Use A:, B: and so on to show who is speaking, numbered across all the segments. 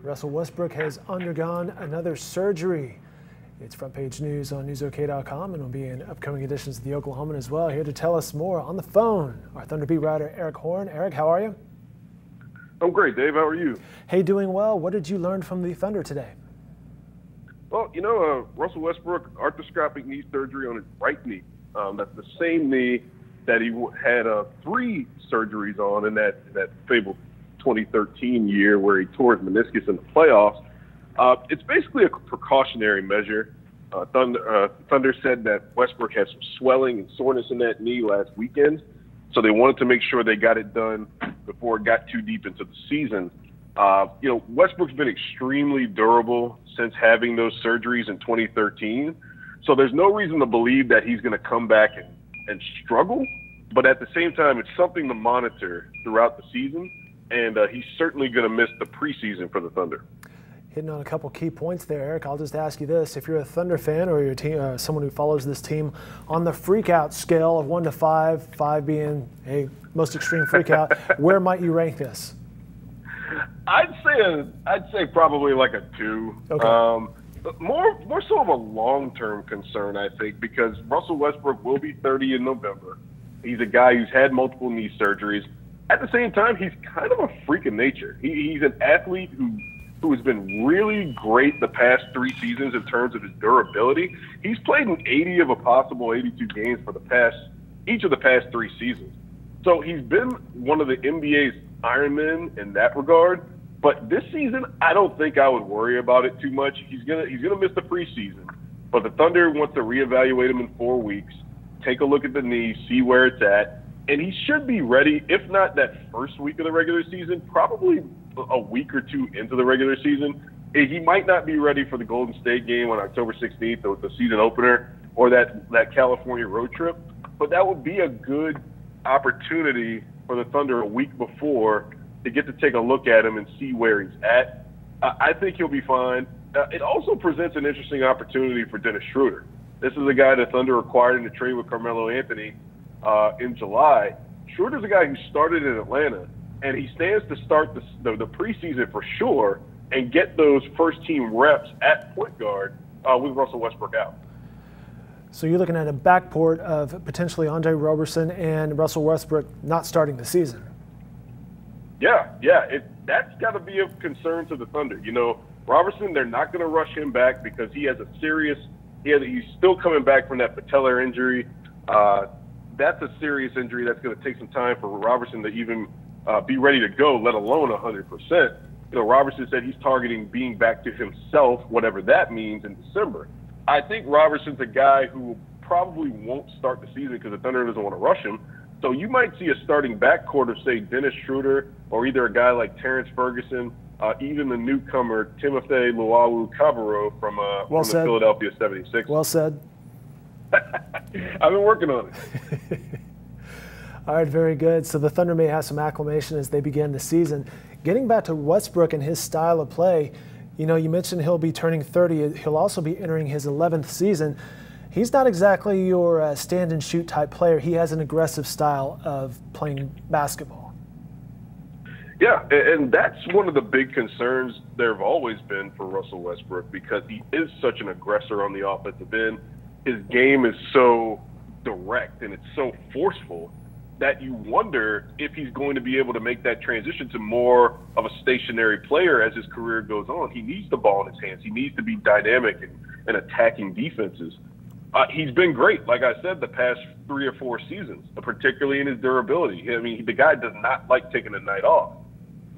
A: Russell Westbrook has undergone another surgery. It's front page news on newsok.com and will be in upcoming editions of the Oklahoman as well. Here to tell us more on the phone, our Thunder beat writer Eric Horn. Eric, how are you?
B: I'm great, Dave. How are you?
A: Hey, doing well. What did you learn from the Thunder today?
B: Well, Russell Westbrook, arthroscopic knee surgery on his right knee. That's the same knee that he had 3 surgeries on in that fabled 2013 year where he tore his meniscus in the playoffs. It's basically a precautionary measure. Thunder said that Westbrook had some swelling and soreness in that knee last weekend, so they wanted to make sure they got it done before it got too deep into the season. Westbrook's been extremely durable since having those surgeries in 2013, so there's no reason to believe that he's going to come back and struggle, but at the same time, it's something to monitor throughout the season, and he's certainly going to miss the preseason for the Thunder.
A: Hitting on a couple key points there, Eric. I'll just ask you this. If you're a Thunder fan or you're someone who follows this team, on the freak-out scale of 1 to 5, 5 being a most extreme freak-out, where might you rank this?
B: I'd say probably like a 2.
A: Okay.
B: More so of a long-term concern, I think, because Russell Westbrook will be 30 in November. He's a guy who's had multiple knee surgeries. At the same time, he's kind of a freak of nature. He's an athlete who has been really great the past 3 seasons in terms of his durability. He's played in 80 of a possible 82 games for each of the past 3 seasons. So he's been one of the NBA's Iron Men in that regard. But this season, I don't think I would worry about it too much. He's gonna miss the preseason. But the Thunder wants to reevaluate him in 4 weeks, take a look at the knee, see where it's at, and he should be ready, if not that first week of the regular season, probably a week or 2 into the regular season. He might not be ready for the Golden State game on October 16th, the season opener, or that California road trip. But that would be a good opportunity for the Thunder a week before to get to take a look at him and see where he's at. I think he'll be fine. It also presents an interesting opportunity for Dennis Schroeder. This is a guy the Thunder acquired in a trade with Carmelo Anthony in July. Schroeder's a guy who started in Atlanta, and he stands to start the preseason for sure and get those first-team reps at point guard with Russell Westbrook out.
A: So you're looking at a backcourt of potentially Andre Roberson and Russell Westbrook not starting the season.
B: Yeah, that's got to be of concern to the Thunder. Roberson, they're not going to rush him back because he's still coming back from that patellar injury. That's a serious injury that's going to take some time for Roberson to even be ready to go, let alone 100%. Roberson said he's targeting being back to himself, whatever that means, in December. I think Roberson's a guy who probably won't start the season because the Thunder doesn't want to rush him. So you might see a starting backcourt of, say, Dennis Schroeder or either a guy like Terrence Ferguson, even the newcomer Timothy Luwawu-Cabarrot from the Philadelphia 76ers.
A: Well said.
B: I've been working on it.
A: All right, very good. So the Thunder may have some acclimation as they begin the season. Getting back to Westbrook and his style of play, you mentioned he'll be turning 30. He'll also be entering his 11th season. He's not exactly your stand-and-shoot type player. He has an aggressive style of playing basketball.
B: Yeah, and that's one of the big concerns there have always been for Russell Westbrook because he is such an aggressor on the offensive end. His game is so direct and it's so forceful that you wonder if he's going to be able to make that transition to more of a stationary player as his career goes on. He needs the ball in his hands. He needs to be dynamic and attacking defenses. He's been great, like I said, the past 3 or 4 seasons, particularly in his durability. I mean, the guy does not like taking a night off.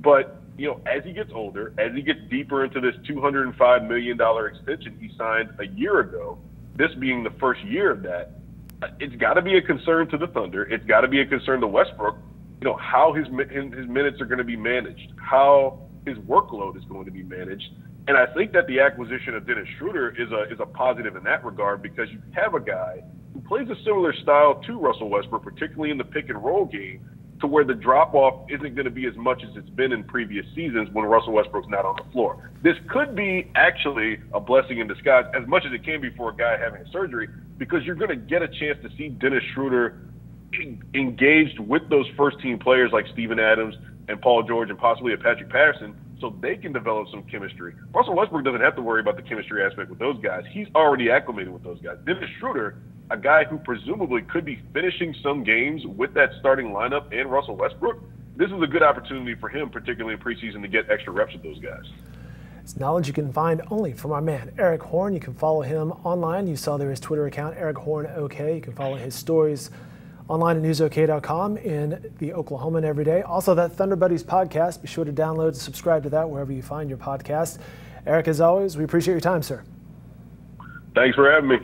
B: But, as he gets older, as he gets deeper into this $205 million extension he signed a year ago, this being the first year of that, it's got to be a concern to the Thunder. It's got to be a concern to Westbrook, how his minutes are going to be managed, how his workload is going to be managed. And I think that the acquisition of Dennis Schroeder is a positive in that regard because you have a guy who plays a similar style to Russell Westbrook, particularly in the pick-and-roll game, to where the drop-off isn't going to be as much as it's been in previous seasons when Russell Westbrook's not on the floor. This could be actually a blessing in disguise, as much as it can be for a guy having a surgery, because you're going to get a chance to see Dennis Schroeder engaged with those first-team players like Steven Adams and Paul George and possibly a Patrick Patterson, so they can develop some chemistry. Russell Westbrook doesn't have to worry about the chemistry aspect with those guys. He's already acclimated with those guys. Dennis Schroeder, a guy who presumably could be finishing some games with that starting lineup and Russell Westbrook, this is a good opportunity for him, particularly in preseason, to get extra reps with those guys.
A: It's knowledge you can find only from our man, Eric Horn. You can follow him online. You saw there his Twitter account, Eric Horn OK. You can follow his stories online at newsok.com in the Oklahoman every day. Also, that Thunder Buddies podcast, be sure to download and subscribe to that wherever you find your podcast. Eric, as always, we appreciate your time, sir.
B: Thanks for having me.